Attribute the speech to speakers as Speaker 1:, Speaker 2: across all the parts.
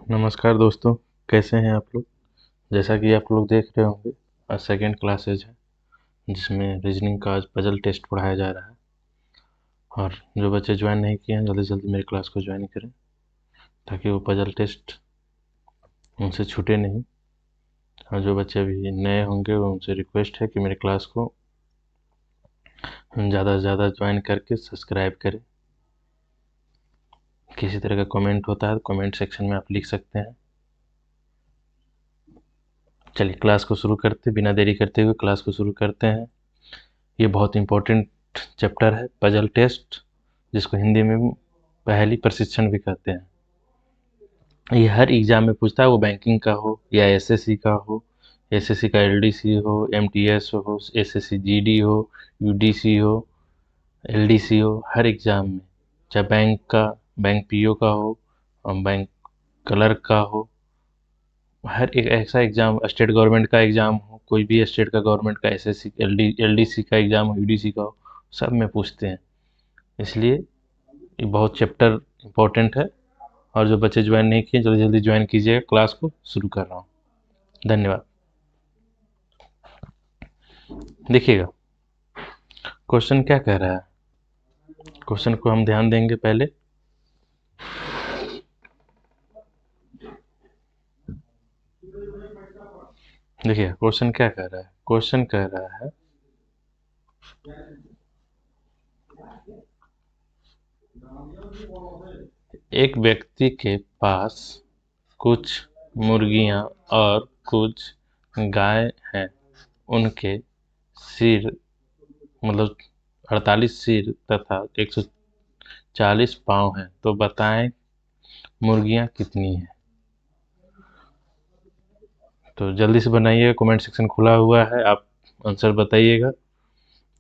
Speaker 1: नमस्कार दोस्तों। कैसे हैं आप लोग। जैसा कि आप लोग देख रहे होंगे, आज सेकेंड क्लासेज है जिसमें रीजनिंग का आज पजल टेस्ट पढ़ाया जा रहा है। और जो बच्चे ज्वाइन नहीं किए हैं जल्दी से जल्दी मेरे क्लास को ज्वाइन करें ताकि वो पजल टेस्ट उनसे छूटे नहीं। और जो बच्चे अभी नए होंगे वो उनसे रिक्वेस्ट है कि मेरे क्लास को ज़्यादा से ज़्यादा ज्वाइन करके सब्सक्राइब करें। किसी तरह का कमेंट होता है तो कमेंट सेक्शन में आप लिख सकते हैं। चलिए क्लास को शुरू करते, बिना देरी करते हुए क्लास को शुरू करते हैं। ये बहुत इम्पोर्टेंट चैप्टर है पजल टेस्ट, जिसको हिंदी में पहली प्रशिक्षण भी कहते हैं। ये हर एग्जाम में पूछता है, वो बैंकिंग का हो या एसएससी का हो, एसएससी का एलडीसी हो, एमटीएस हो, एसएससी जीडी हो, यूडीसी हो, एलडीसी हो, हर एग्जाम में, चाहे बैंक का, बैंक पीओ का हो और बैंक क्लर्क का हो, हर एक ऐसा एग्जाम, स्टेट गवर्नमेंट का एग्जाम हो, कोई भी स्टेट का गवर्नमेंट का एसएससी एलडीसी का एग्जाम हो, यूडीसी का हो, सब में पूछते हैं। इसलिए ये बहुत चैप्टर इम्पोर्टेंट है। और जो बच्चे ज्वाइन नहीं किए जल्दी जल्दी ज्वाइन कीजिएगा, क्लास को शुरू कर रहा हूँ। धन्यवाद। देखिएगा क्वेश्चन क्या कह रहा है। क्वेश्चन को हम ध्यान देंगे पहले। देखिए क्वेश्चन क्या कह रहा है। क्वेश्चन कह रहा है एक व्यक्ति के पास कुछ मुर्गियां और कुछ गाय हैं। उनके सिर मतलब 48 सिर तथा 140 पाँव हैं। तो बताएं मुर्गियां कितनी हैं। तो जल्दी से बनाइए, कमेंट सेक्शन खुला हुआ है, आप आंसर बताइएगा।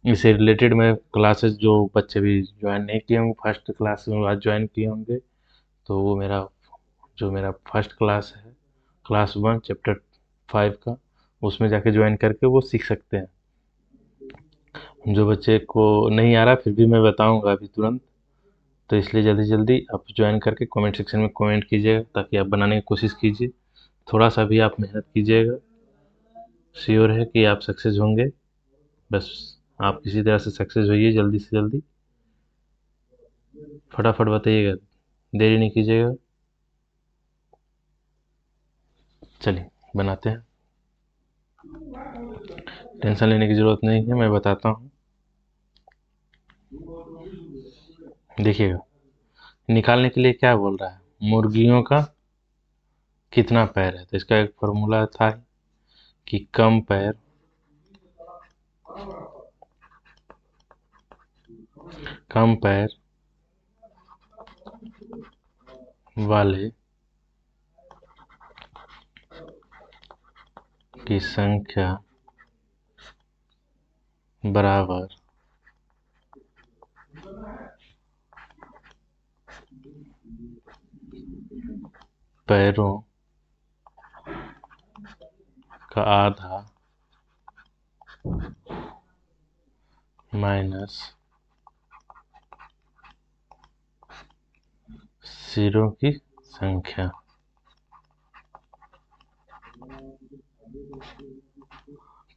Speaker 1: इससे रिलेटेड मैं क्लासेस, जो बच्चे भी ज्वाइन नहीं किए होंगे फर्स्ट क्लास में आज ज्वाइन किए होंगे, तो वो मेरा फर्स्ट क्लास है, क्लास 1 चैप्टर 5 का, उसमें जाके ज्वाइन करके वो सीख सकते हैं। जो बच्चे को नहीं आ रहा फिर भी मैं बताऊंगा अभी तुरंत, तो इसलिए जल्दी जल्दी आप ज्वाइन करके कमेंट सेक्शन में कमेंट कीजिएगा ताकि आप बनाने की कोशिश कीजिए। थोड़ा सा भी आप मेहनत कीजिएगा, श्योर है कि आप सक्सेस होंगे। बस आप किसी तरह से सक्सेस होइए, जल्दी से जल्दी फटाफट बताइएगा, देरी नहीं कीजिएगा। चलिए बनाते हैं, टेंशन लेने की ज़रूरत नहीं है, मैं बताता हूँ। देखिएगा निकालने के लिए क्या बोल रहा है, मुर्गियों का कितना पैर है। तो इसका एक फॉर्मूला था कि कम पैर वाले की संख्या बराबर पैरों का आधा माइनस सिरों की संख्या।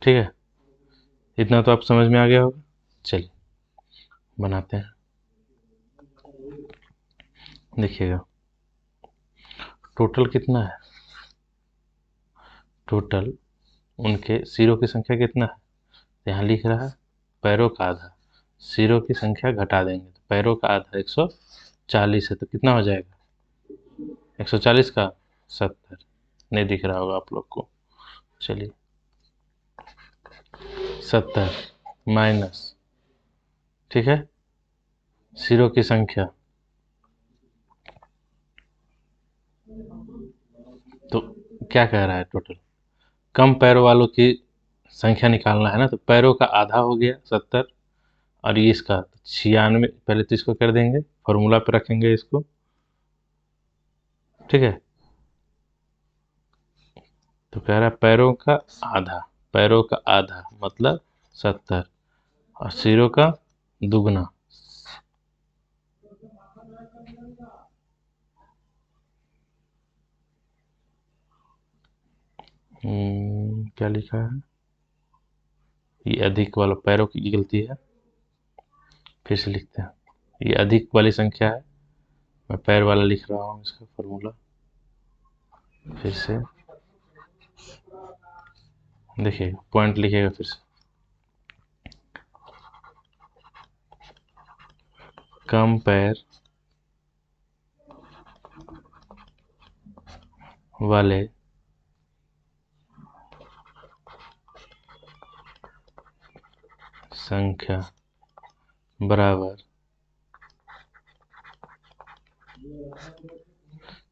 Speaker 1: ठीक है, इतना तो आप समझ में आ गया होगा। चलिए बनाते हैं। देखिएगा टोटल कितना है, टोटल उनके सिरों की संख्या कितना है। तो यहाँ लिख रहा है पैरों का आधा, सिरों की संख्या घटा देंगे तो पैरों का आधा 140 है, तो कितना हो जाएगा 140 का 70। नहीं दिख रहा होगा आप लोग को। चलिए 70 माइनस, ठीक है, सिरों की संख्या, तो क्या कह रहा है टोटल कम पैरों वालों की संख्या निकालना है ना। तो पैरों का आधा हो गया 70, और ये इसका 96। पहले तो इसको कर देंगे, फॉर्मूला पे रखेंगे इसको, ठीक है। तो कह रहा है पैरों का आधा, पैरों का आधा मतलब 70, और सिरों का दुगना, क्या लिखा है, ये अधिक वाला पैरों की गलती है, फिर से लिखते हैं। ये अधिक वाली संख्या है, मैं पैर वाला लिख रहा हूँ इसका फॉर्मूला। फिर से देखिएगा, पॉइंट लिखिएगा फिर से। कम पैर वाले संख्या बराबर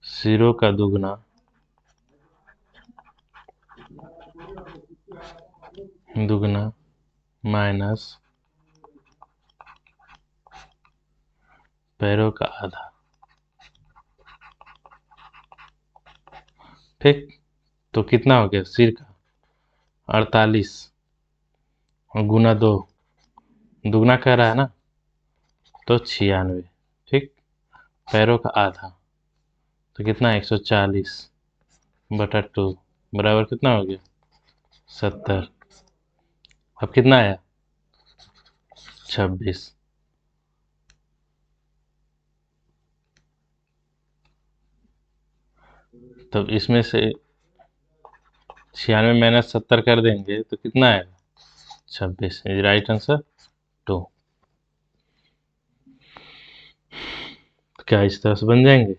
Speaker 1: सिरों का दुगना माइनस पैरों का आधा। ठीक, तो कितना हो गया सिर का 48 और गुना 2, दुगना कह रहा है ना, तो 96। ठीक, पैरों का आधा तो कितना 140/2 बराबर कितना हो गया 70। अब कितना आया 26। तब इसमें से 96 माइनस 70 कर देंगे तो कितना आएगा 26। Is right answer 2। क्या इस तरह से बन जाएंगे?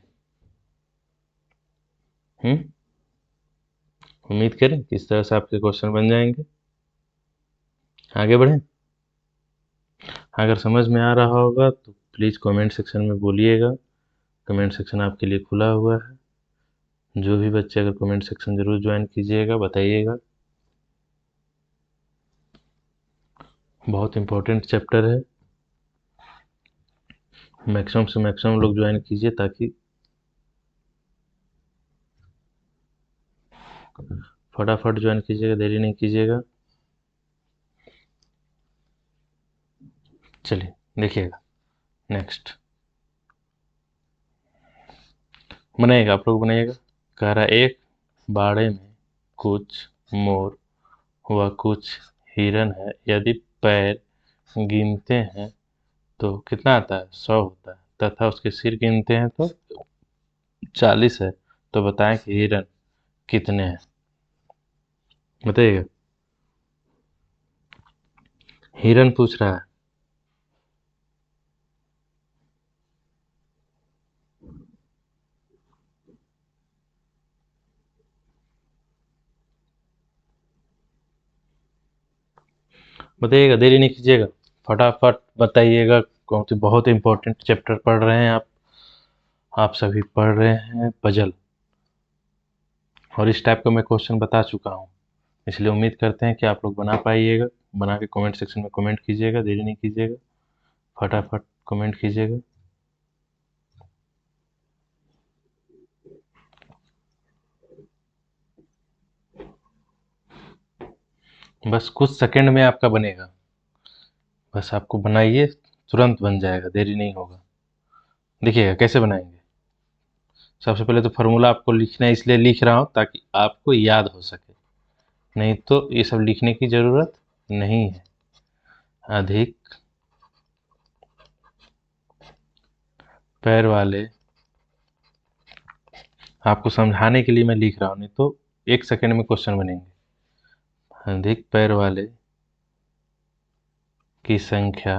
Speaker 1: उम्मीद करें कि इस तरह से आपके क्वेश्चन बन जाएंगे। आगे बढ़ें। अगर समझ में आ रहा होगा तो प्लीज़ कमेंट सेक्शन में बोलिएगा। कमेंट सेक्शन आपके लिए खुला हुआ है। जो भी बच्चे अगर कमेंट सेक्शन जरूर ज्वाइन कीजिएगा, बताइएगा। बहुत इम्पोर्टेंट चैप्टर है, मैक्सिमम से मैक्सिमम लोग ज्वाइन कीजिए ताकि फटाफट ज्वाइन कीजिएगा, देरी नहीं कीजिएगा। चलिए देखिएगा नेक्स्ट बनाइएगा, आप लोग बनाइएगा। कह रहा है एक बाड़े में कुछ मोर व कुछ हिरन है, यदि पैर गिनते हैं तो कितना आता है 100 होता है, तथा उसके सिर गिनते हैं तो 40 है, तो बताएं कि हिरन कितने हैं। बताइएगा, हिरन पूछ रहा है। बताइएगा, देरी नहीं कीजिएगा, फटाफट बताइएगा क्योंकि बहुत इंपॉर्टेंट चैप्टर पढ़ रहे हैं आप सभी पढ़ रहे हैं पजल, और इस टाइप का मैं क्वेश्चन बता चुका हूँ, इसलिए उम्मीद करते हैं कि आप लोग बना पाइएगा। बना के कमेंट सेक्शन में कमेंट कीजिएगा, देरी नहीं कीजिएगा, फटाफट कमेंट कीजिएगा। बस कुछ सेकंड में आपका बनेगा, बस आपको बनाइए, तुरंत बन जाएगा, देरी नहीं होगा। देखिएगा कैसे बनाएंगे। सबसे पहले तो फार्मूला आपको लिखना है, इसलिए लिख रहा हूँ ताकि आपको याद हो सके, नहीं तो ये सब लिखने की ज़रूरत नहीं है। अधिक पैर वाले, आपको समझाने के लिए मैं लिख रहा हूँ, नहीं तो 1 सेकंड में क्वेश्चन बनेंगे। अधिक पैर वाले की संख्या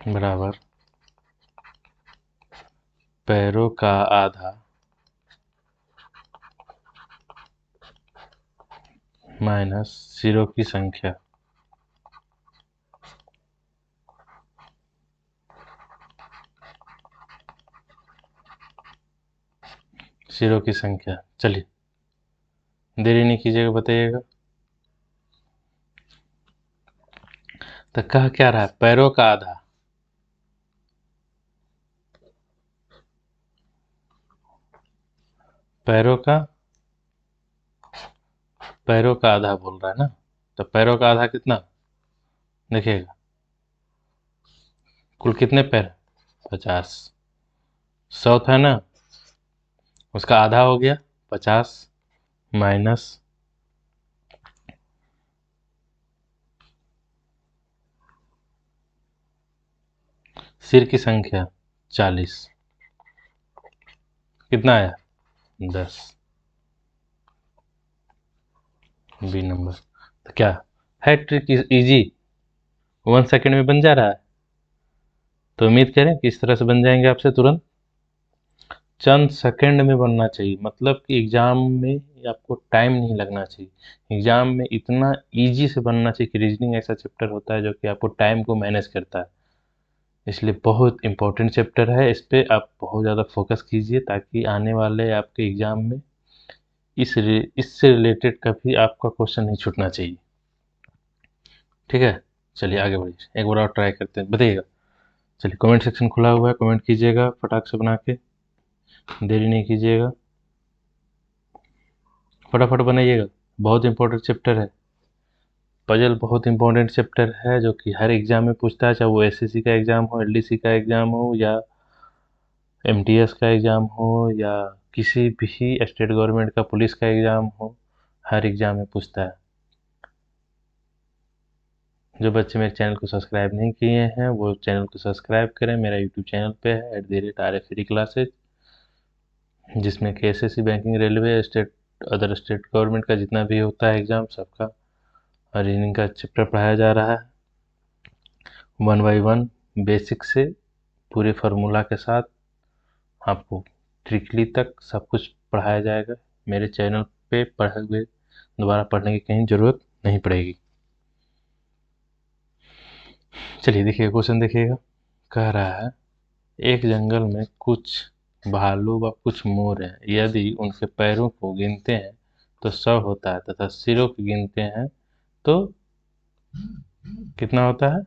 Speaker 1: बराबर पैरों का आधा माइनस सिरों की संख्या। सिरों की संख्या, चलिए देरी नहीं कीजिएगा, बताइएगा। तो कह क्या रहा है, पैरों का आधा, पैरों का आधा बोल रहा है ना, तो पैरों का आधा कितना, देखिएगा कुल कितने पैर 50, 100 था ना, उसका आधा हो गया 50 माइनस सिर की संख्या 40, कितना आया 10, बी नंबर। तो क्या है ट्रिक इजी, 1 सेकेंड में बन जा रहा है। तो उम्मीद करें कि इस तरह से बन जाएंगे आपसे तुरंत, चंद सेकंड में बनना चाहिए। मतलब कि एग्जाम में आपको टाइम नहीं लगना चाहिए, एग्जाम में इतना इजी से बनना चाहिए कि रीजनिंग ऐसा चैप्टर होता है जो कि आपको टाइम को मैनेज करता है। इसलिए बहुत इंपॉर्टेंट चैप्टर है, इस पे आप बहुत ज़्यादा फोकस कीजिए ताकि आने वाले आपके एग्जाम में इससे रिलेटेड कभी आपका क्वेश्चन नहीं छूटना चाहिए। ठीक है, चलिए आगे बढ़िए, एक बार और ट्राई करते हैं, बताइएगा। चलिए कमेंट सेक्शन खुला हुआ है, कमेंट कीजिएगा फटाक से बना के, देरी नहीं कीजिएगा, फटाफट बनाइएगा। बहुत इंपॉर्टेंट चैप्टर है, पजल बहुत इंपॉर्टेंट चैप्टर है जो कि हर एग्जाम में पूछता है, चाहे वो एसएससी का एग्जाम हो, एलडीसी का एग्जाम हो, या एमटीएस का एग्जाम हो, या किसी भी स्टेट गवर्नमेंट का पुलिस का एग्जाम हो, हर एग्जाम में पूछता है। जो बच्चे मेरे चैनल को सब्सक्राइब नहीं किए हैं वो चैनल को सब्सक्राइब करें, मेरा यूट्यूब चैनल पे है @RF क्लासेज, जिसमें कि SSC, banking, railway, state, other state government का जितना भी होता है एग्जाम सबका रीजनिंग का चैप्टर पढ़ाया जा रहा है, 1 बाई 1 बेसिक से पूरे फार्मूला के साथ आपको ट्रिकली तक सब कुछ पढ़ाया जाएगा। मेरे चैनल पे पढ़े हुए दोबारा पढ़ने की कहीं ज़रूरत नहीं पड़ेगी। चलिए देखिए क्वेश्चन देखिएगा, कह रहा है एक जंगल में कुछ भालू व कुछ मोर हैं, यदि उनके पैरों को गिनते हैं तो 100 होता है तथा सिरों को गिनते हैं तो कितना होता है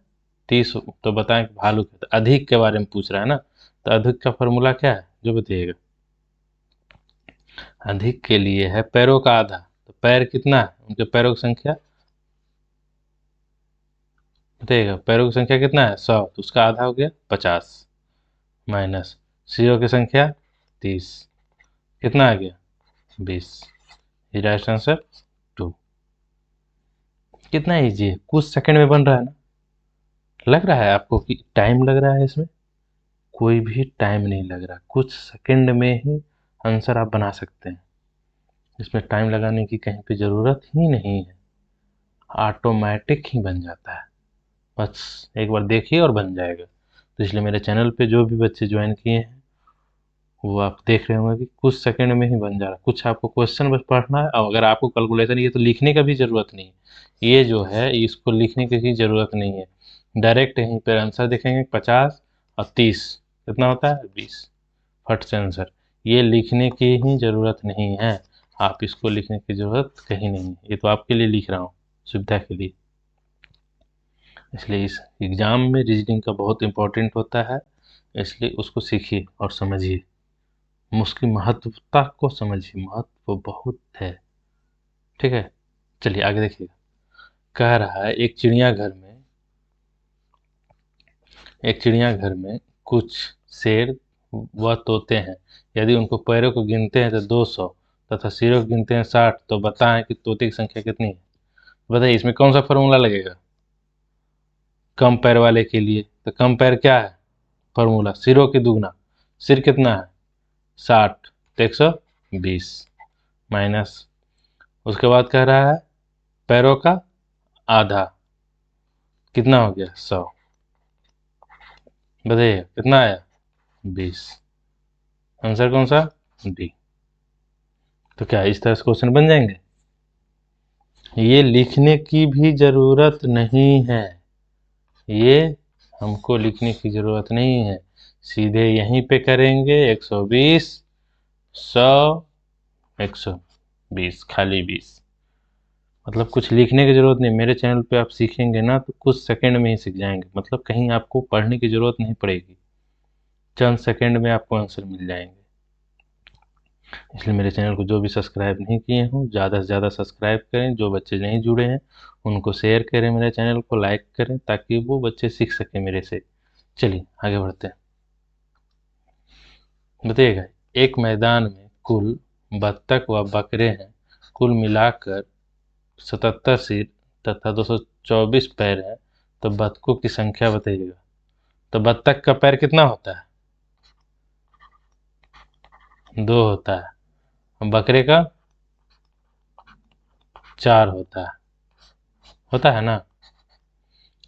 Speaker 1: 30। तो बताएं कि भालू के अधिक के बारे में पूछ रहा है ना, तो अधिक का फॉर्मूला क्या है जो बताइएगा। अधिक के लिए है पैरों का आधा, तो पैर कितना है, उनके पैरों की संख्या बताइएगा, पैरों की संख्या कितना है 100, तो उसका आधा हो गया 50 माइनस सिरों की संख्या 30, कितना आ गया 20। ये राइट आंसर 2। कितना इजी है, कुछ सेकंड में बन रहा है ना। लग रहा है आपको कि टाइम लग रहा है इसमें, कोई भी टाइम नहीं लग रहा, कुछ सेकंड में ही आंसर आप बना सकते हैं, इसमें टाइम लगाने की कहीं पे ज़रूरत ही नहीं है, ऑटोमेटिक ही बन जाता है। बस एक बार देखिए और बन जाएगा। तो इसलिए मेरे चैनल पे जो भी बच्चे ज्वाइन किए हैं वो आप देख रहे होंगे कि कुछ सेकंड में ही बन जा रहा है। कुछ आपको क्वेश्चन बस पढ़ना है, और अगर आपको कैलकुलेशन ये तो लिखने का भी ज़रूरत नहीं है, ये जो है इसको लिखने की भी ज़रूरत नहीं है, डायरेक्ट यहीं पर आंसर देखेंगे 50 और 30 कितना होता है 20, फट से आंसर। ये लिखने की ही ज़रूरत नहीं है, आप इसको लिखने की ज़रूरत कहीं नहीं है, ये तो आपके लिए लिख रहा हूँ सुविधा के लिए। इसलिए इस एग्ज़ाम में रीजनिंग का बहुत इम्पोर्टेंट होता है, इसलिए उसको सीखिए और समझिए, उसकी महत्वता को समझिए, महत्व बहुत है। ठीक है, चलिए आगे देखिएगा, कह रहा है एक चिड़ियाघर में कुछ शेर व तोते हैं, यदि उनको पैरों को गिनते हैं तो 200 तथा सिरों को गिनते हैं 60, तो बताएं कि तोते की संख्या कितनी है। बताइए इसमें कौन सा फॉर्मूला लगेगा कम पैर वाले के लिए। तो कम पैर क्या है फॉर्मूला, सिरों की दुगना, सिर कितना है 60 तो 120 माइनस, उसके बाद कह रहा है पैरों का आधा, कितना हो गया 100, बताइए कितना आया 20, आंसर कौन सा डी। तो क्या इस तरह से क्वेश्चन बन जाएंगे, ये लिखने की भी जरूरत नहीं है, ये हमको लिखने की जरूरत नहीं है, सीधे यहीं पे करेंगे 120 100 120 खाली 20, मतलब कुछ लिखने की जरूरत नहीं। मेरे चैनल पे आप सीखेंगे ना तो कुछ सेकंड में ही सीख जाएंगे, मतलब कहीं आपको पढ़ने की जरूरत नहीं पड़ेगी, चंद सेकंड में आपको आंसर मिल जाएंगे। इसलिए मेरे चैनल को जो भी सब्सक्राइब नहीं किए हों ज़्यादा से ज़्यादा सब्सक्राइब करें, जो बच्चे नहीं जुड़े हैं उनको शेयर करें, मेरे चैनल को लाइक करें ताकि वो बच्चे सीख सकें मेरे से। चलिए आगे बढ़ते हैं, बताइएगा एक मैदान में कुल बत्तख व बकरे हैं, कुल मिलाकर 77 सिर तथा 224 पैर है, तो बतखों की संख्या बताइएगा। तो बत्तख का पैर कितना होता है? 2 होता है। बकरे का 4 होता है ना।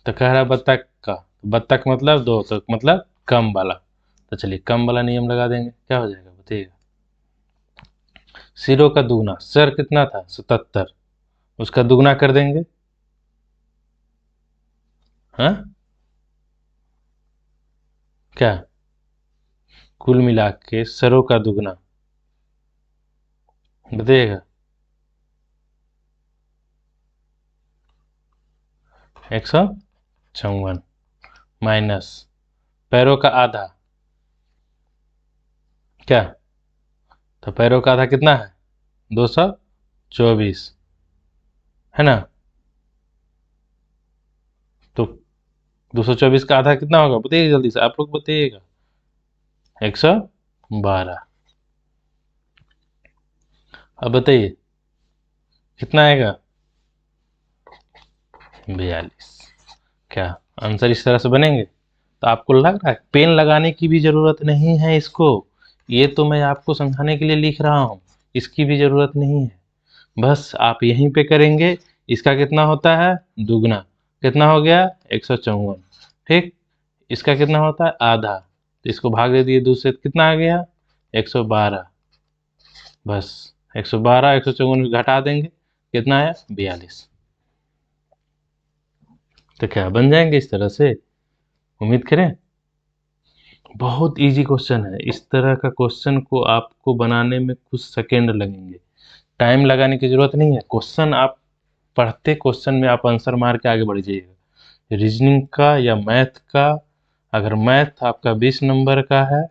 Speaker 1: तो कह रहा है बत्तख का, बत्तख मतलब 2, तो मतलब कम वाला। तो चलिए कम वाला नियम लगा देंगे, क्या हो जाएगा बताइएगा। सिरों का दुगना, सर कितना था 77, उसका दुगना कर देंगे। हाँ क्या, कुल मिला के सरों का दुगना बताइएगा। 154 माइनस पैरों का आधा, क्या, तो पैरों का आधा कितना है 224 है ना। तो 224 का आधा कितना होगा बताइए, जल्दी से आप लोग बताइएगा। 112। अब बताइए कितना आएगा 42। क्या आंसर इस तरह से बनेंगे। तो आपको लग रहा है पेन लगाने की भी जरूरत नहीं है इसको, ये तो मैं आपको समझाने के लिए लिख रहा हूँ, इसकी भी जरूरत नहीं है। बस आप यहीं पे करेंगे। इसका कितना होता है दुगना, कितना हो गया 154, ठीक। इसका कितना होता है आधा, तो इसको भाग दे दिए दूसरे, कितना आ गया 112। बस 112 154 घटा देंगे, कितना आया 42। तो क्या बन जाएंगे इस तरह से, उम्मीद करें। बहुत इजी क्वेश्चन है, इस तरह का क्वेश्चन को आपको बनाने में कुछ सेकेंड लगेंगे, टाइम लगाने की जरूरत नहीं है। क्वेश्चन आप पढ़ते क्वेश्चन में आप आंसर मार के आगे बढ़ जाइएगा। रीजनिंग का या मैथ का, अगर मैथ आपका 20 नंबर का है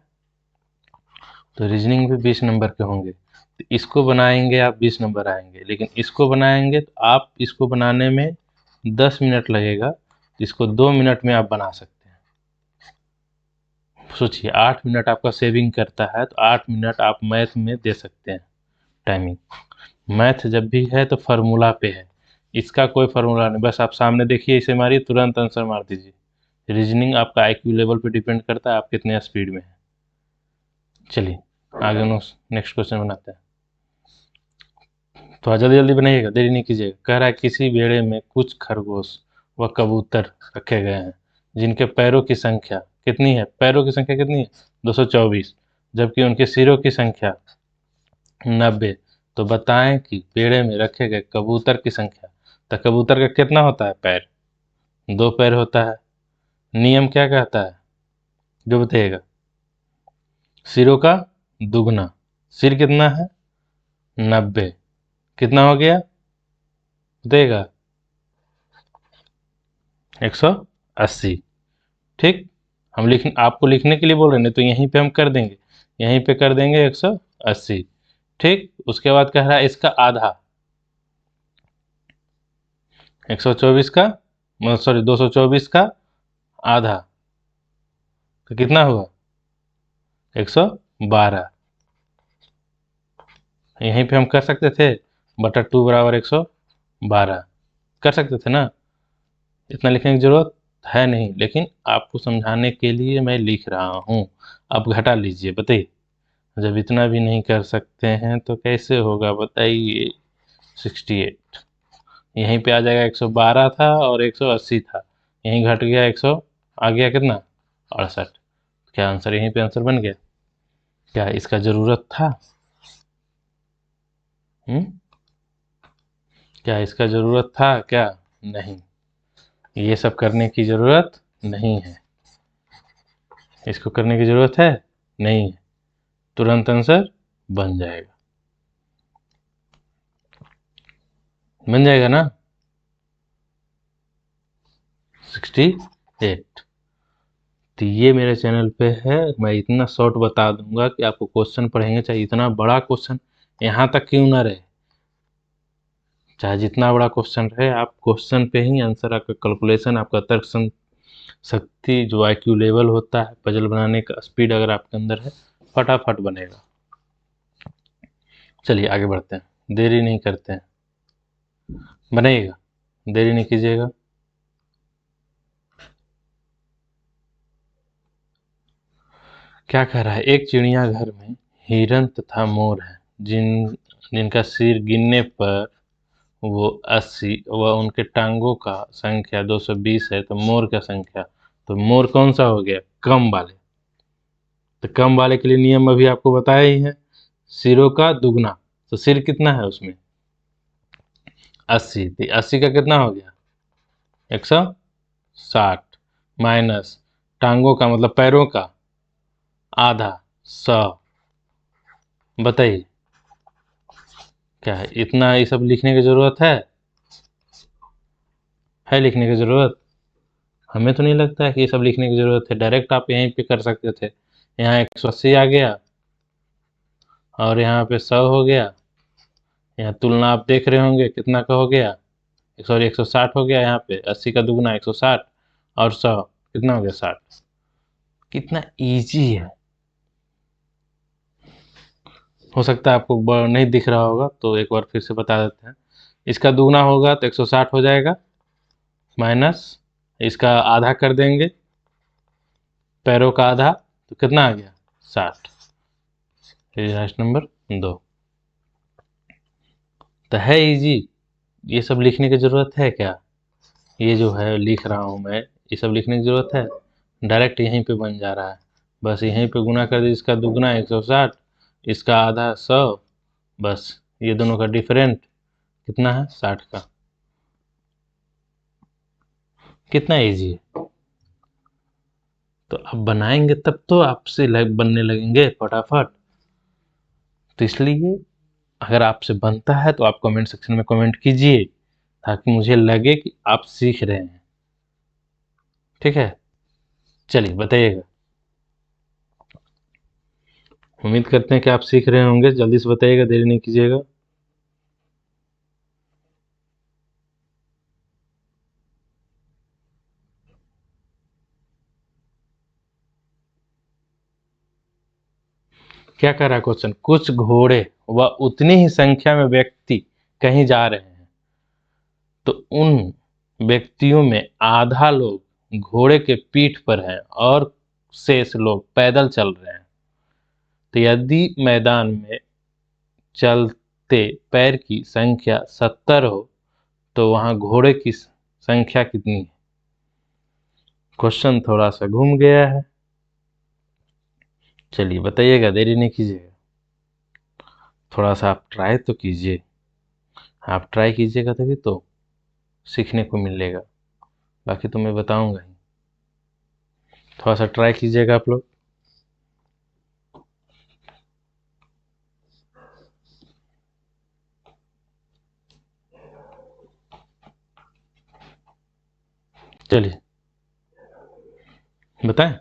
Speaker 1: तो रीजनिंग भी 20 नंबर के होंगे। तो इसको बनाएंगे आप 20 नंबर आएंगे, लेकिन इसको बनाएंगे तो आप इसको बनाने में 10 मिनट लगेगा, इसको 2 मिनट में आप बना सकते हैं। सोचिए 8 मिनट आपका सेविंग करता है, तो 8 मिनट आप मैथ में दे सकते हैं टाइमिंग। मैथ जब भी है तो फार्मूला पे है, इसका कोई फार्मूला नहीं, बस आप सामने देखिए, इसे मारिए तुरंत आंसर मार दीजिए। रीजनिंग आपका आईक्यू लेवल पे डिपेंड करता है, आप कितने स्पीड में है। चलिए आगे नेक्स्ट क्वेश्चन बनाते हैं। थोड़ा जल्दी जल्दी बनाइएगा, देरी नहीं कीजिएगा। कह रहा है किसी बेड़े में कुछ खरगोश व कबूतर रखे गए हैं, जिनके पैरों की संख्या कितनी है, पैरों की संख्या कितनी है 224, जबकि उनके सिरों की संख्या 90। तो बताएं कि बेड़े में रखे गए कबूतर की संख्या। तो कबूतर का कितना होता है पैर, 2 पैर होता है। नियम क्या कहता है जो बताइएगा। सिरों का दुगना, सिर कितना है 90, कितना हो गया बताइएगा 180, ठीक। हम आपको लिखने के लिए बोल रहे हैं, तो यहीं पे हम कर देंगे, यहीं पे कर देंगे 180, ठीक। उसके बाद कह रहा है इसका आधा, 124 का सॉरी 224 का आधा, तो कितना हुआ 112। यहीं पे हम कर सकते थे बटा 2 बराबर 112, कर सकते थे ना, इतना लिखने की जरूरत है नहीं, लेकिन आपको समझाने के लिए मैं लिख रहा हूँ। अब घटा लीजिए बताइए, जब इतना भी नहीं कर सकते हैं तो कैसे होगा बताइए। 68, यहीं पे आ जाएगा 112 था और 180 था, यहीं घट गया 100, आ गया कितना 68। क्या आंसर यहीं पे आंसर बन गया। क्या इसका जरूरत था, क्या इसका जरूरत था क्या, नहीं, ये सब करने की जरूरत नहीं है, इसको करने की जरूरत है नहीं है, तुरंत आंसर बन जाएगा, बन जाएगा ना 68। तो ये मेरे चैनल पे है, मैं इतना शॉर्ट बता दूंगा कि आपको क्वेश्चन पढ़ेंगे चाहे इतना बड़ा क्वेश्चन यहाँ तक क्यों ना रहे, चाहे जितना बड़ा क्वेश्चन रहे, आप क्वेश्चन पे ही आंसर, आपका कैलकुलेशन, आपका तर्क शक्ति, जो आईक्यू लेवल होता है, पजल बनाने का स्पीड अगर आपके अंदर है, फटाफट बनेगा। चलिए आगे बढ़ते हैं, देरी नहीं करते हैं, बनाइएगा, देरी नहीं कीजिएगा। क्या कह रहा है, एक चिड़ियाघर में हिरन तथा मोर है, जिनका सिर गिनने पर वो 80 व उनके टांगों का संख्या 220 है, तो मोर का संख्या, तो मोर कौन सा हो गया, कम वाले। तो कम वाले के लिए नियम अभी आपको बताया ही है, सिरों का दुगना। तो सिर कितना है उसमें, 80, तो 80 का कितना हो गया, 160, माइनस टांगों का मतलब पैरों का आधा, 100। बताइए क्या है, इतना ये सब लिखने की जरूरत है लिखने की जरूरत? हमें तो नहीं लगता है कि ये सब लिखने की जरूरत है, डायरेक्ट आप यहीं पे कर सकते थे। यहाँ 180 आ गया और यहाँ पे 100 हो गया, यहाँ तुलना आप देख रहे होंगे कितना का हो गया, सॉरी 160 हो गया, यहाँ पे 80 का दुगना 160 और 100 कितना हो गया, 60। कितना इजी है। हो सकता है आपको नहीं दिख रहा होगा, तो एक बार फिर से बता देते हैं। इसका दुगना होगा तो 160 हो जाएगा, माइनस इसका आधा कर देंगे, पैरों का आधा, तो कितना आ गया, 60। Right number 2। तो है इजी, ये सब लिखने की जरूरत है क्या, ये जो है लिख रहा हूँ मैं, ये सब लिखने की जरूरत है, डायरेक्ट यहीं पे बन जा रहा है। बस यहीं पे गुना कर दीजिए, इसका दुगना 160, इसका आधा 100, बस ये दोनों का डिफरेंट कितना है, 60 का। कितना इजी है। तो अब बनाएंगे तब तो आपसे बनने लगेंगे फटाफट। तो इसलिए अगर आपसे बनता है तो आप कमेंट सेक्शन में कमेंट कीजिए, ताकि मुझे लगे कि आप सीख रहे हैं। ठीक है, चलिए बताइएगा। उम्मीद करते हैं कि आप सीख रहे होंगे, जल्दी से बताइएगा, देरी नहीं कीजिएगा। क्या कह रहा है क्वेश्चन, कुछ घोड़े व उतनी ही संख्या में व्यक्ति कहीं जा रहे हैं, तो उन व्यक्तियों में आधा लोग घोड़े के पीठ पर हैं और शेष लोग पैदल चल रहे हैं। तो यदि मैदान में चलते पैर की संख्या 70 हो, तो वहां घोड़े की संख्या कितनी है। क्वेश्चन थोड़ा सा घूम गया है, चलिए बताइएगा, देरी नहीं कीजिएगा। थोड़ा सा आप ट्राई तो कीजिए, आप ट्राई कीजिएगा तभी तो सीखने को मिलेगा, बाकी तो मैं बताऊंगा ही। थोड़ा सा ट्राई कीजिएगा आप लोग। चलिए बताएं।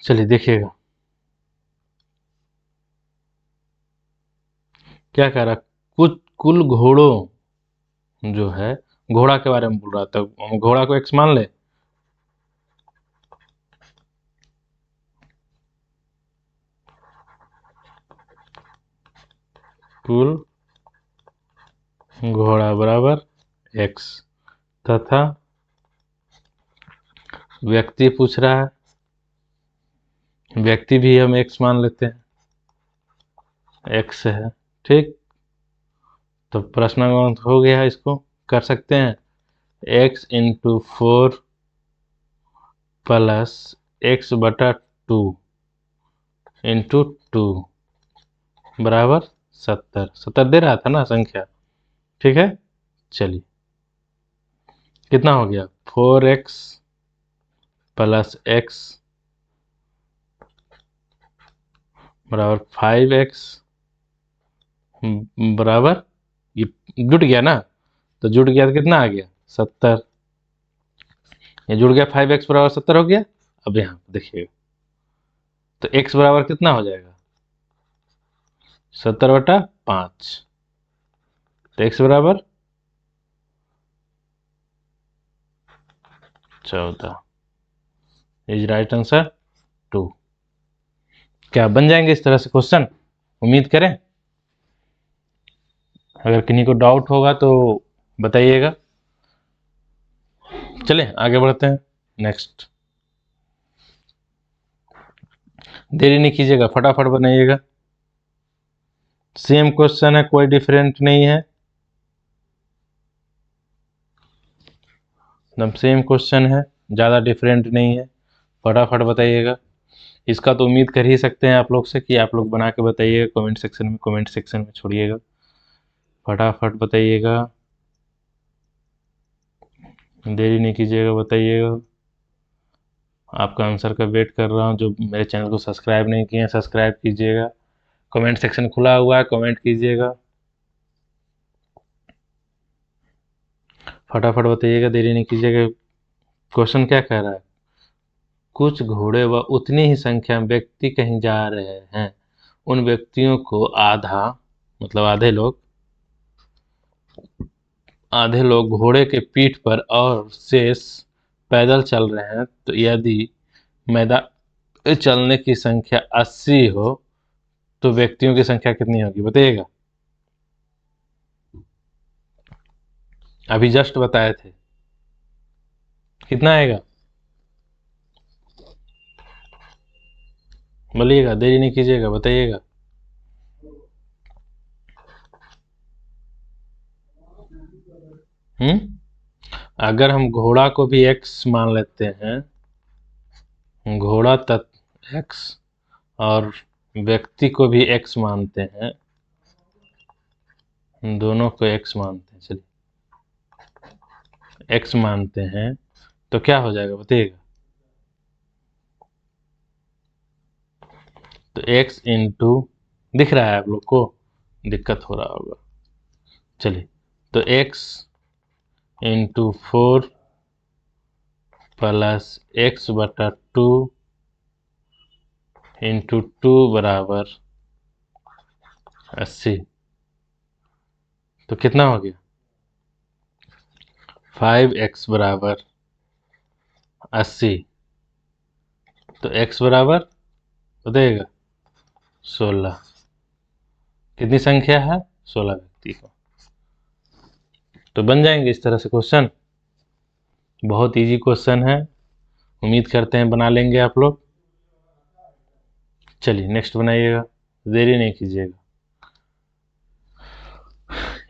Speaker 1: चलिए देखिएगा, क्या कह रहा, कुछ कुल घोड़ों जो है, घोड़ा के बारे में बोल रहा था, हम घोड़ा को एक्स मान ले। कुल घोड़ा बराबर एक्स, तथा व्यक्ति पूछ रहा है, व्यक्ति भी हम एक्स मान लेते हैं, एक्स है, ठीक। तो प्रश्न हो गया, इसको कर सकते हैं, एक्स इंटू 4 प्लस एक्स बटा 2 इंटू 2 बराबर 70। 70 दे रहा था ना संख्या, ठीक है। चलिए कितना हो गया, 4x प्लस एक्स बराबर 5x बराबर, ये जुट गया ना, तो जुट गया तो कितना आ गया, 70। ये जुड़ गया, 5x बराबर 70 हो गया। अब यहाँ देखिएगा, तो x बराबर कितना हो जाएगा, 70/5, तो x बराबर 14 इज राइट आंसर 2। क्या बन जाएंगे इस तरह से क्वेश्चन? उम्मीद करें। अगर किन्हीं को डाउट होगा तो बताइएगा। चलें आगे बढ़ते हैं। नेक्स्ट, देरी नहीं कीजिएगा, फटाफट बनाइएगा। सेम क्वेश्चन है, कोई डिफरेंट नहीं है, एकदम सेम क्वेश्चन है, ज़्यादा डिफरेंट नहीं है। फटाफट बताइएगा। इसका तो उम्मीद कर ही सकते हैं आप लोग से कि आप लोग बना के बताइएगा कमेंट सेक्शन में छोड़िएगा। फटाफट बताइएगा, देरी नहीं कीजिएगा, बताइएगा। आपका आंसर का वेट कर रहा हूँ। जो मेरे चैनल को सब्सक्राइब नहीं किए हैं सब्सक्राइब कीजिएगा। कमेंट सेक्शन खुला हुआ है, कमेंट कीजिएगा। फटाफट बताइएगा, देरी नहीं कीजिएगा। क्वेश्चन क्या कह रहा है? कुछ घोड़े व उतनी ही संख्या में व्यक्ति कहीं जा रहे हैं, उन व्यक्तियों को मतलब आधे लोग घोड़े के पीठ पर और शेष पैदल चल रहे हैं, तो यदि मैदान चलने की संख्या 80 हो तो व्यक्तियों की संख्या कितनी होगी? बताइएगा। अभी जस्ट बताए थे, कितना आएगा? बोलिएगा, देरी नहीं कीजिएगा, बताइएगा। अगर हम घोड़ा को भी x मान लेते हैं, घोड़ा तत्व x और व्यक्ति को भी x मानते हैं, दोनों को x मानते हैं, चलिए x मानते हैं, तो क्या हो जाएगा बताइएगा। तो x इंटू, दिख रहा है आप लोग को? दिक्कत हो रहा होगा। चलिए, तो x इंटू 4 प्लस x बटा 2 इंटू 2 बराबर 80। तो कितना हो गया? 5x बराबर 80। तो x बराबर बताइएगा 16। कितनी संख्या है? 16 व्यक्ति को। तो बन जाएंगे इस तरह से क्वेश्चन। बहुत इजी क्वेश्चन है, उम्मीद करते हैं बना लेंगे आप लोग। चलिए नेक्स्ट बनाइएगा, देरी नहीं कीजिएगा।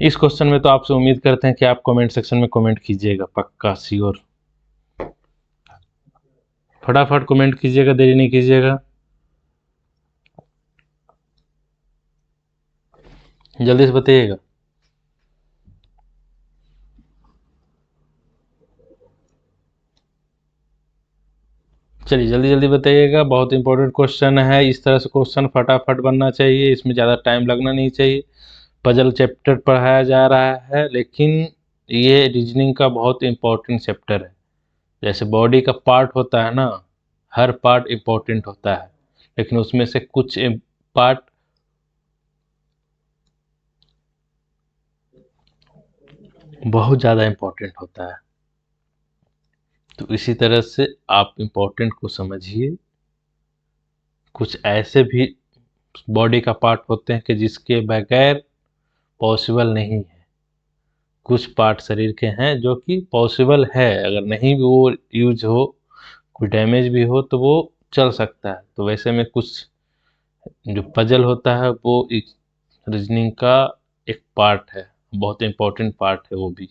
Speaker 1: इस क्वेश्चन में तो आपसे उम्मीद करते हैं कि आप कमेंट सेक्शन में कमेंट कीजिएगा, पक्का श्योर। फटाफट कमेंट कीजिएगा, देरी नहीं कीजिएगा, जल्दी से बताइएगा। चलिए जल्दी जल्दी बताइएगा, बहुत इंपॉर्टेंट क्वेश्चन है। इस तरह से क्वेश्चन फटाफट बनना चाहिए, इसमें ज़्यादा टाइम लगना नहीं चाहिए। पजल चैप्टर पढ़ाया जा रहा है, लेकिन ये रीजनिंग का बहुत इंपॉर्टेंट चैप्टर है। जैसे बॉडी का पार्ट होता है ना, हर पार्ट इंपॉर्टेंट होता है, लेकिन उसमें से कुछ पार्ट बहुत ज़्यादा इंपॉर्टेंट होता है। तो इसी तरह से आप इंपॉर्टेंट को समझिए। कुछ ऐसे भी बॉडी का पार्ट होते हैं कि जिसके बगैर पॉसिबल नहीं है। कुछ पार्ट शरीर के हैं जो कि पॉसिबल है, अगर नहीं भी वो यूज हो, कोई डैमेज भी हो तो वो चल सकता है। तो वैसे में कुछ जो पजल होता है वो इस रीजनिंग का एक पार्ट है, बहुत इंपॉर्टेंट पार्ट है वो भी।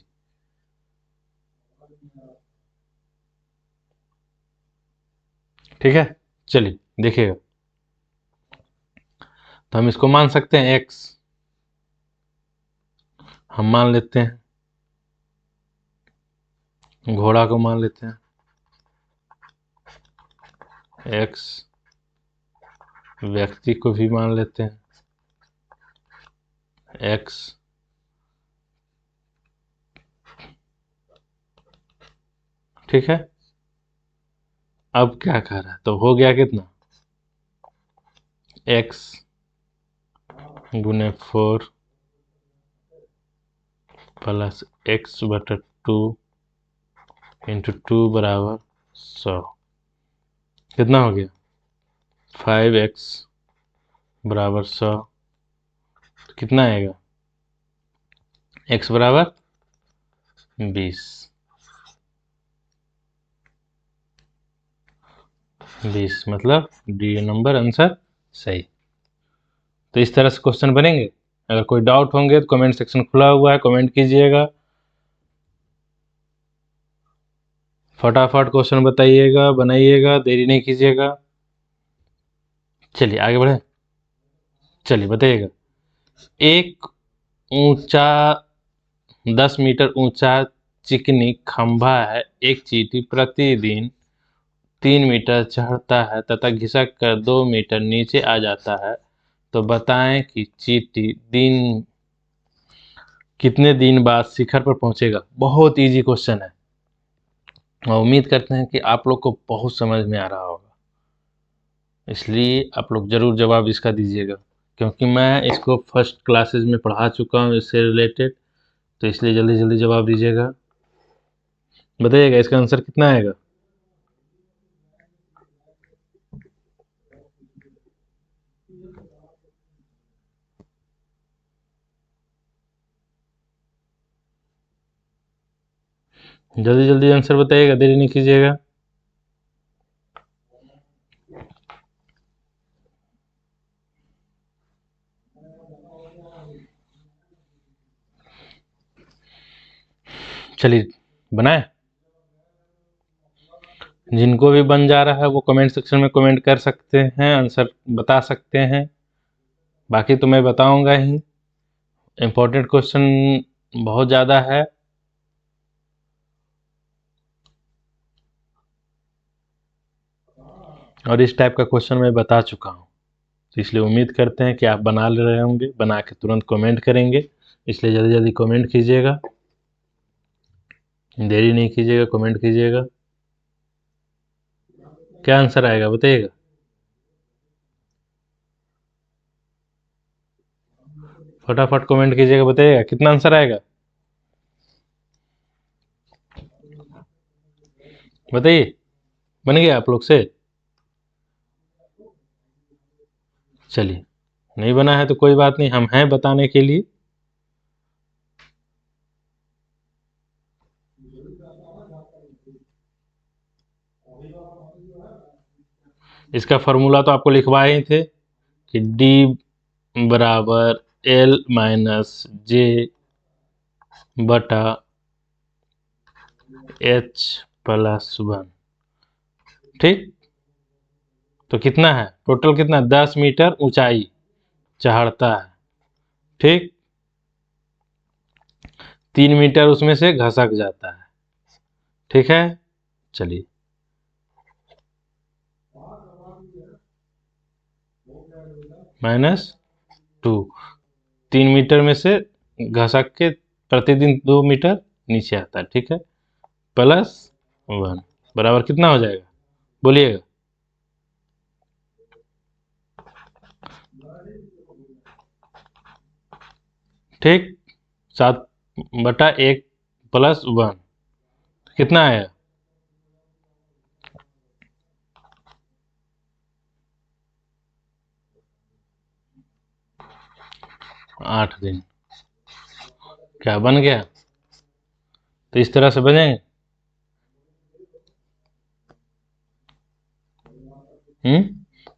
Speaker 1: ठीक है, चलिए देखिएगा। तो हम इसको मान सकते हैं x, हम मान लेते हैं घोड़ा को मान लेते हैं x, व्यक्ति को भी मान लेते हैं x, ठीक है। अब क्या कह रहा है? तो हो गया कितना? x गुने 4 प्लस x बटा 2 इंटू 2 बराबर 100, कितना हो गया 5x बराबर 100, कितना आएगा x बराबर 20, 20 मतलब डी नंबर आंसर सही। तो इस तरह से क्वेश्चन बनेंगे। अगर कोई डाउट होंगे तो कमेंट सेक्शन खुला हुआ है, कमेंट कीजिएगा, फटाफट क्वेश्चन बताइएगा, बनाइएगा, देरी नहीं कीजिएगा। चलिए आगे बढ़े, चलिए बताइएगा। एक ऊंचा 10 मीटर ऊंचा चिकनी खंभा है, एक चींटी प्रतिदिन 3 मीटर चढ़ता है तथा घिसक कर 2 मीटर नीचे आ जाता है, तो बताएं कि चींटी कितने दिन बाद शिखर पर पहुंचेगा। बहुत इजी क्वेश्चन है और उम्मीद करते हैं कि आप लोग को बहुत समझ में आ रहा होगा, इसलिए आप लोग ज़रूर जवाब इसका दीजिएगा, क्योंकि मैं इसको फर्स्ट क्लासेस में पढ़ा चुका हूँ इससे रिलेटेड, तो इसलिए जल्दी जल्दी जवाब दीजिएगा। बताइएगा इसका आंसर कितना आएगा। जल्दी जल्दी आंसर बताइएगा, देरी नहीं कीजिएगा। चलिए बनाए, जिनको भी बन जा रहा है वो कमेंट सेक्शन में कमेंट कर सकते हैं, आंसर बता सकते हैं, बाकी तो मैं बताऊंगा ही। इम्पोर्टेंट क्वेश्चन बहुत ज़्यादा है, और इस टाइप का क्वेश्चन मैं बता चुका हूँ, तो इसलिए उम्मीद करते हैं कि आप बना ले रहे होंगे, बना के तुरंत कमेंट करेंगे, इसलिए जल्दी जल्दी कमेंट कीजिएगा, देरी नहीं कीजिएगा, कमेंट कीजिएगा। क्या आंसर आएगा बताइएगा। फटाफट कमेंट कीजिएगा, बताइएगा कितना आंसर आएगा, बताइए। बन गया आप लोग से। चलिए, नहीं बना है तो कोई बात नहीं, हम हैं बताने के लिए। इसका फॉर्मूला तो आपको लिखवाए ही थे कि D बराबर L माइनस J बटा H प्लस 1, ठीक। तो कितना है टोटल, कितना 10 मीटर ऊंचाई चढ़ता है, ठीक। 3 मीटर उसमें से घसक जाता है, ठीक है। चलिए -2, 3 मीटर में से घसक के प्रतिदिन 2 मीटर नीचे आता है, ठीक है, +1 बराबर कितना हो जाएगा बोलिएगा। ठीक, 7/1 + 1 कितना आया, 8 दिन। क्या बन गया, तो इस तरह से बनेंगे।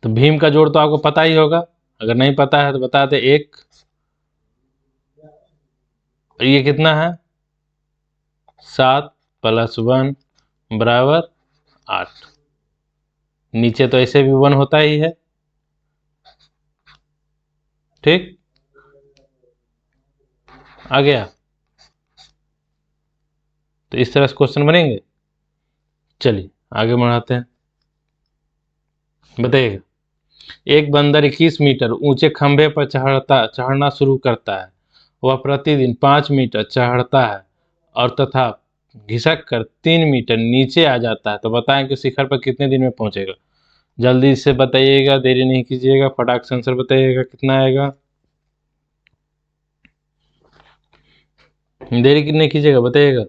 Speaker 1: तो भीम का जोड़ तो आपको पता ही होगा, अगर नहीं पता है तो बता दे। 1 और ये कितना है 7 + 1 बराबर 8। नीचे तो ऐसे भी 1 होता ही है, ठीक, आ गया। तो इस तरह से क्वेश्चन बनेंगे। चलिए आगे बढ़ाते हैं, बताइएगा। एक बंदर 21 मीटर ऊंचे खंभे पर चढ़ना शुरू करता है, वह प्रतिदिन 5 मीटर चढ़ता है और तथा घिसक कर 3 मीटर नीचे आ जाता है, तो बताएं कि शिखर पर कितने दिन में पहुंचेगा। जल्दी से बताइएगा, देरी नहीं कीजिएगा, फटाक से आंसर बताइएगा कितना आएगा, देरी नहीं कीजिएगा, बताइएगा।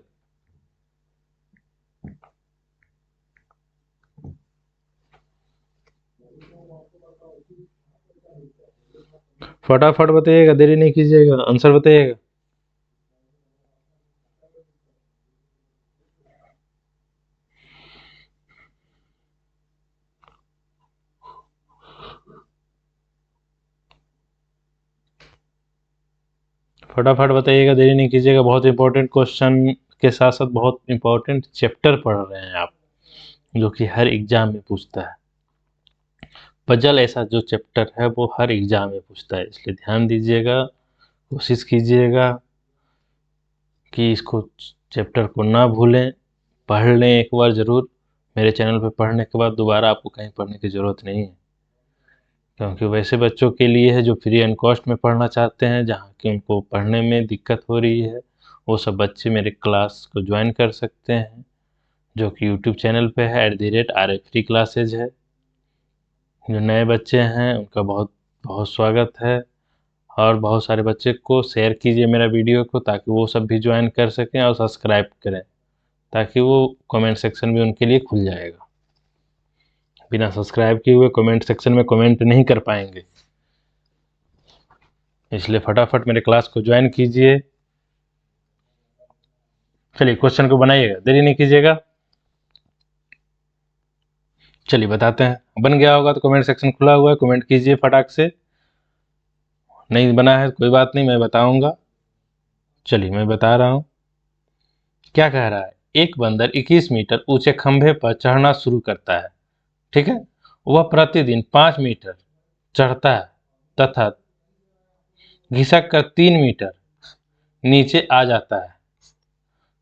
Speaker 1: फटाफट बताइएगा, देरी नहीं कीजिएगा, आंसर बताइएगा। फटाफट बताइएगा, देरी नहीं कीजिएगा। बहुत इंपॉर्टेंट क्वेश्चन के साथ साथ बहुत इंपॉर्टेंट चैप्टर पढ़ रहे हैं आप, जो कि हर एग्जाम में पूछता है। पजल ऐसा जो चैप्टर है वो हर एग्जाम में पूछता है, इसलिए ध्यान दीजिएगा, कोशिश कीजिएगा कि इसको चैप्टर को ना भूलें, पढ़ लें एक बार ज़रूर। मेरे चैनल पर पढ़ने के बाद दोबारा आपको कहीं पढ़ने की ज़रूरत नहीं है, क्योंकि वैसे बच्चों के लिए है जो फ्री एंड कॉस्ट में पढ़ना चाहते हैं, जहाँ कि उनको पढ़ने में दिक्कत हो रही है, वो सब बच्चे मेरे क्लास को ज्वाइन कर सकते हैं, जो कि यूट्यूब चैनल पे है @RA फ्री क्लासेज है। जो नए बच्चे हैं उनका बहुत बहुत स्वागत है, और बहुत सारे बच्चे को शेयर कीजिए मेरा वीडियो को, ताकि वो सब भी ज्वाइन कर सकें और सब्सक्राइब करें, ताकि वो कमेंट सेक्शन भी उनके लिए खुल जाएगा। बिना सब्सक्राइब किए हुए कमेंट सेक्शन में कमेंट नहीं कर पाएंगे, इसलिए फटाफट मेरे क्लास को ज्वाइन कीजिए। चलिए क्वेश्चन को बनाइएगा, देरी नहीं कीजिएगा। चलिए बताते हैं। बन गया होगा तो कमेंट सेक्शन खुला हुआ है, कमेंट कीजिए फटाक से। नहीं बना है कोई बात नहीं, मैं बताऊंगा। चलिए मैं बता रहा हूँ। क्या कह रहा है, एक बंदर 21 मीटर ऊंचे खंभे पर चढ़ना शुरू करता है, ठीक है। वह प्रतिदिन 5 मीटर चढ़ता है तथा घिसक कर 3 मीटर नीचे आ जाता है,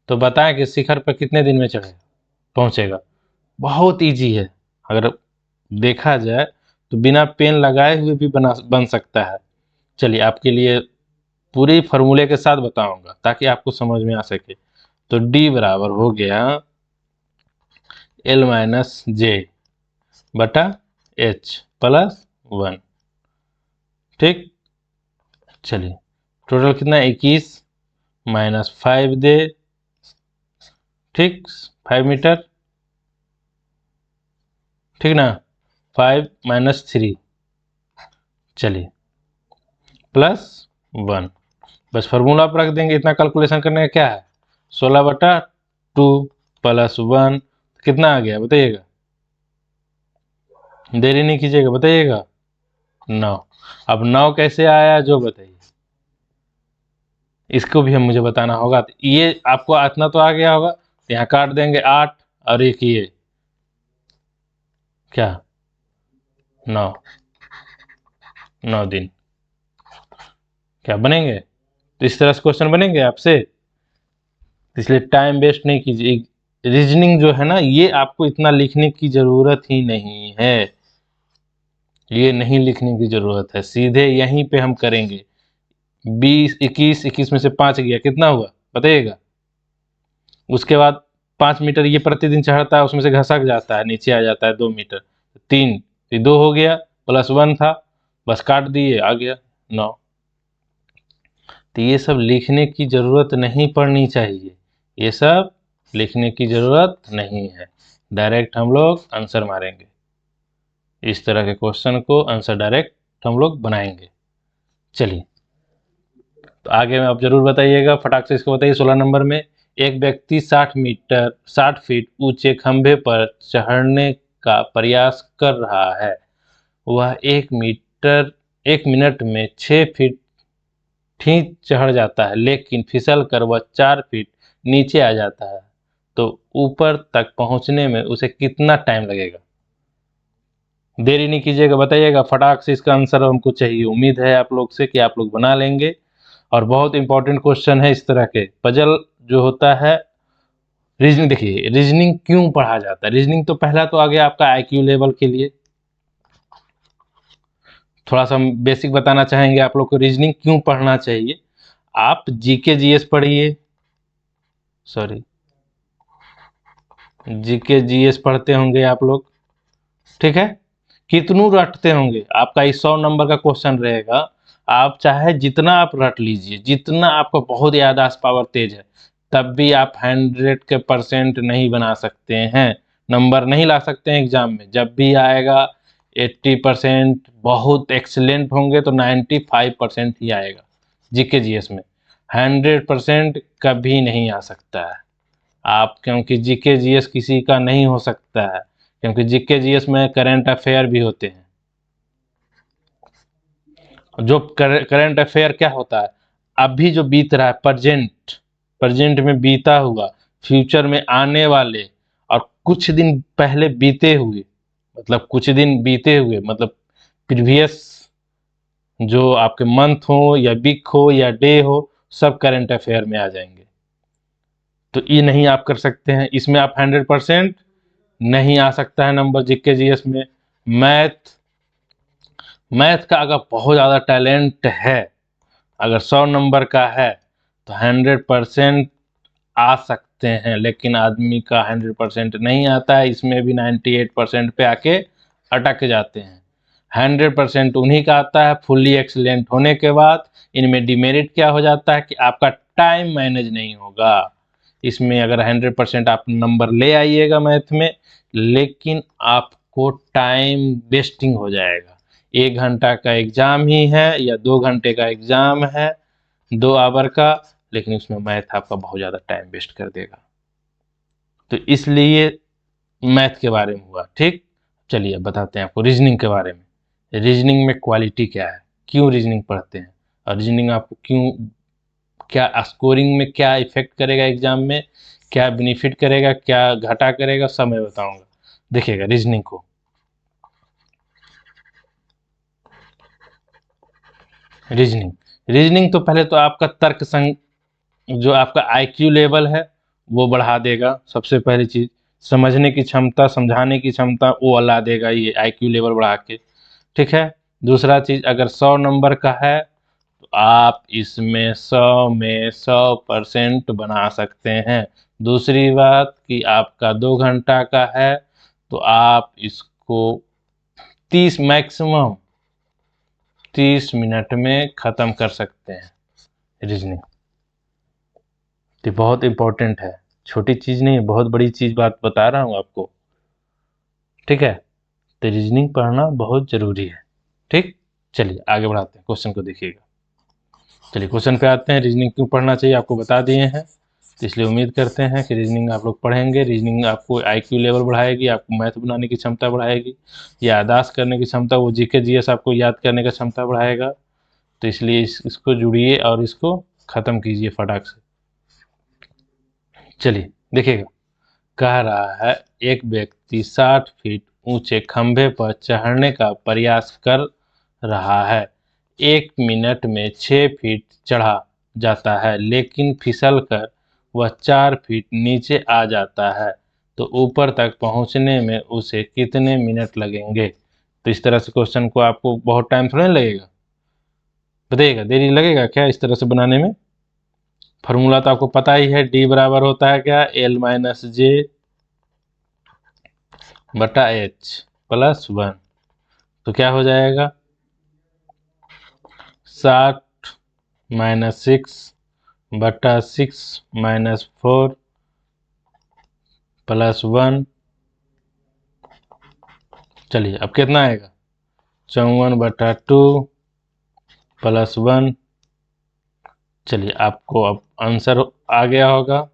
Speaker 1: तो बताएं कि शिखर पर कितने दिन में पहुंचेगा। बहुत इजी है, अगर देखा जाए तो बिना पेन लगाए हुए भी बन सकता है। चलिए आपके लिए पूरी फॉर्मूले के साथ बताऊंगा ताकि आपको समझ में आ सके। तो D बराबर हो गया L-J बटा H प्लस 1, ठीक। चलिए टोटल कितना, 21 माइनस 5 दे, ठीक, 5 मीटर, ठीक ना, 5 माइनस 3, चलिए प्लस 1। बस फार्मूला आप रख देंगे। इतना कैलकुलेशन करने का क्या है, 16/2 प्लस 1 कितना आ गया बताइएगा, देरी नहीं कीजिएगा, बताइएगा 9। अब 9 कैसे आया जो बताइए, इसको भी हम मुझे बताना होगा। तो ये आपको इतना तो आ गया होगा, तो यहाँ काट देंगे 8 और एक ये क्या 9 दिन, क्या बनेंगे। तो इस तरह से क्वेश्चन बनेंगे आपसे, इसलिए टाइम वेस्ट नहीं कीजिए। रीजनिंग जो है ना, ये आपको इतना लिखने की जरूरत ही नहीं है, ये नहीं लिखने की जरूरत है, सीधे यहीं पे हम करेंगे। 20 21 में से 5 गया, कितना हुआ बताइएगा। उसके बाद 5 मीटर ये प्रतिदिन चढ़ता है, उसमें से घसक जाता है, नीचे आ जाता है 2 मीटर, 3 2 हो गया, प्लस 1 था, बस काट दिए, आ गया 9। तो ये सब लिखने की जरूरत नहीं पड़नी चाहिए, ये सब लिखने की जरूरत नहीं है, डायरेक्ट हम लोग आंसर मारेंगे। इस तरह के क्वेश्चन को आंसर डायरेक्ट हम लोग बनाएंगे। चलिए तो आगे में आप जरूर बताइएगा, फटाक से इसको बताइए। 16 नंबर में, एक व्यक्ति 60 फीट ऊंचे खंभे पर चढ़ने का प्रयास कर रहा है। वह 1 मिनट में 6 फीट ठीक चढ़ जाता है, लेकिन फिसल कर वह 4 फीट नीचे आ जाता है, तो ऊपर तक पहुंचने में उसे कितना टाइम लगेगा। देरी नहीं कीजिएगा, बताइएगा फटाक से, इसका आंसर हमको चाहिए। उम्मीद है आप लोग से कि आप लोग बना लेंगे, और बहुत इंपॉर्टेंट क्वेश्चन है। इस तरह के पजल जो होता है, रीजनिंग देखिए, रीजनिंग क्यों पढ़ा जाता है। रीजनिंग तो पहला तो आ गया आपका आईक्यू लेवल के लिए। थोड़ा सा हम बेसिक बताना चाहेंगे आप लोग को, रीजनिंग क्यों पढ़ना चाहिए। आप जीके जीएस पढ़िए, सॉरी जीके जीएस पढ़ते होंगे आप लोग, ठीक है। कितनू रटते होंगे, आपका 100 नंबर का क्वेश्चन रहेगा, आप चाहे जितना आप रट लीजिए, जितना आपका बहुत याददाश्त पावर तेज है, तब भी आप 100% नहीं बना सकते हैं, नंबर नहीं ला सकते हैं एग्जाम में। जब भी आएगा 80% बहुत एक्सीलेंट होंगे तो 95% ही आएगा जीके जीएस में। 100% कभी नहीं आ सकता है आप, क्योंकि जीके जीएस किसी का नहीं हो सकता है, क्योंकि जीके जीएस में करंट अफेयर भी होते हैं। जो करंट अफेयर क्या होता है, अभी जो बीत रहा है, प्रेजेंट में बीता हुआ, फ्यूचर में आने वाले, और कुछ दिन पहले बीते हुए, मतलब कुछ दिन बीते हुए मतलब प्रीवियस जो आपके मंथ हो या वीक हो या डे हो, सब करंट अफेयर में आ जाएंगे। तो ये नहीं आप कर सकते हैं, इसमें आप 100% नहीं आ सकता है नंबर जीके जीएस में। मैथ का अगर बहुत ज़्यादा टैलेंट है, अगर 100 नंबर का है तो 100% आ सकते हैं, लेकिन आदमी का 100% नहीं आता है, इसमें भी 98% पे आके अटक जाते हैं। 100% उन्हीं का आता है फुल्ली एक्सीलेंट होने के बाद। इनमें डिमेरिट क्या हो जाता है कि आपका टाइम मैनेज नहीं होगा। इसमें अगर 100% आप नंबर ले आइएगा मैथ में, लेकिन आपको टाइम वेस्टिंग हो जाएगा। 1 घंटा का एग्जाम ही है या 2 घंटे का एग्जाम है, 2 आवर का, लेकिन उसमें मैथ आपका बहुत ज़्यादा टाइम वेस्ट कर देगा। तो इसलिए मैथ के बारे में हुआ। ठीक, चलिए बताते हैं आपको रीजनिंग के बारे में। रीजनिंग में क्वालिटी क्या है, क्यों रीजनिंग पढ़ते हैं, और रीजनिंग आपको क्यों, क्या स्कोरिंग में क्या इफेक्ट करेगा एग्जाम में, क्या बेनिफिट करेगा, क्या घाटा करेगा, सब मैं बताऊंगा। देखिएगा रीजनिंग को, रीजनिंग तो पहले तो आपका तर्क संग, जो आपका आईक्यू लेवल है वो बढ़ा देगा। सबसे पहली चीज, समझने की क्षमता, समझाने की क्षमता वो ला देगा ये आईक्यू लेवल बढ़ा के। ठीक है। दूसरा चीज, अगर 100 नंबर का है तो आप इसमें 100 में 100% बना सकते हैं। दूसरी बात कि आपका 2 घंटा का है तो आप इसको 30 मैक्सिमम 30 मिनट में ख़त्म कर सकते हैं रीजनिंग। तो बहुत इम्पोर्टेंट है, छोटी चीज़ नहीं है, बहुत बड़ी चीज़ बात बता रहा हूँ आपको। ठीक है, तो रीजनिंग पढ़ना बहुत ज़रूरी है। ठीक, चलिए आगे बढ़ाते हैं, क्वेश्चन को देखिएगा। चलिए क्वेश्चन पे आते हैं। रीजनिंग क्यों पढ़ना चाहिए आपको बता दिए हैं, तो इसलिए उम्मीद करते हैं कि रीजनिंग आप लोग पढ़ेंगे। रीजनिंग आपको आईक्यू लेवल बढ़ाएगी, आपको मैथ बनाने की क्षमता बढ़ाएगी, याददाश्त करने की क्षमता, वो जीके जीएस आपको याद करने का क्षमता बढ़ाएगा। तो इसलिए इसको जुड़िए और इसको ख़त्म कीजिए फटाक से। चलिए देखिएगा, कह रहा है एक व्यक्ति 60 फीट ऊंचे खंभे पर चढ़ने का प्रयास कर रहा है। 1 मिनट में 6 फीट चढ़ा जाता है, लेकिन फिसल कर वह 4 फीट नीचे आ जाता है। तो ऊपर तक पहुंचने में उसे कितने मिनट लगेंगे? तो इस तरह से क्वेश्चन को आपको बहुत टाइम थोड़ा नहीं लगेगा, बताइएगा, देरी लगेगा क्या इस तरह से बनाने में? फॉर्मूला तो आपको पता ही है, डी बराबर होता है क्या, L - J बटा H प्लस 1। तो क्या हो जाएगा, 60 - 6 बटा 6 - 4 प्लस 1। चलिए अब कितना आएगा, 54 बटा 2 प्लस 1। चलिए आपको अब आंसर आ गया होगा,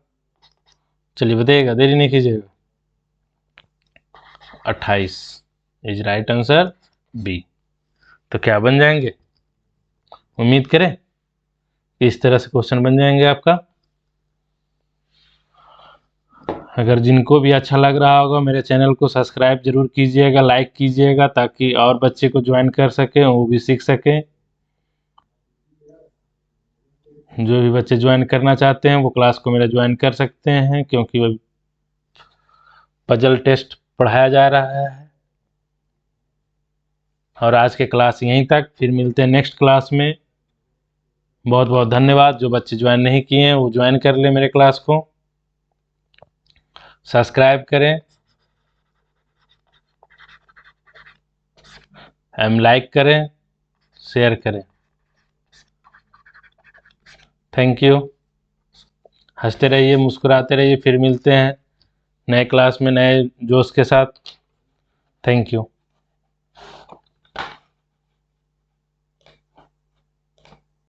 Speaker 1: चलिए बताइएगा, देरी नहीं कीजिएगा। 28 इज राइट आंसर बी। तो क्या बन जाएंगे, उम्मीद करें कि इस तरह से क्वेश्चन बन जाएंगे आपका। अगर जिनको भी अच्छा लग रहा होगा मेरे चैनल को सब्सक्राइब जरूर कीजिएगा, लाइक कीजिएगा, ताकि और बच्चे को ज्वाइन कर सकें, वो भी सीख सकें। जो भी बच्चे ज्वाइन करना चाहते हैं वो क्लास को मेरा ज्वाइन कर सकते हैं, क्योंकि वो पजल टेस्ट पढ़ाया जा रहा है। और आज के क्लास यहीं तक, फिर मिलते हैं नेक्स्ट क्लास में। बहुत बहुत धन्यवाद। जो बच्चे ज्वाइन नहीं किए हैं वो ज्वाइन कर ले मेरे क्लास को, सब्सक्राइब करें, एम लाइक करें, शेयर करें। Thank you. हंसते रहिए, मुस्कुराते रहिए, फिर मिलते हैं नए क्लास में नए जोश के साथ। Thank you.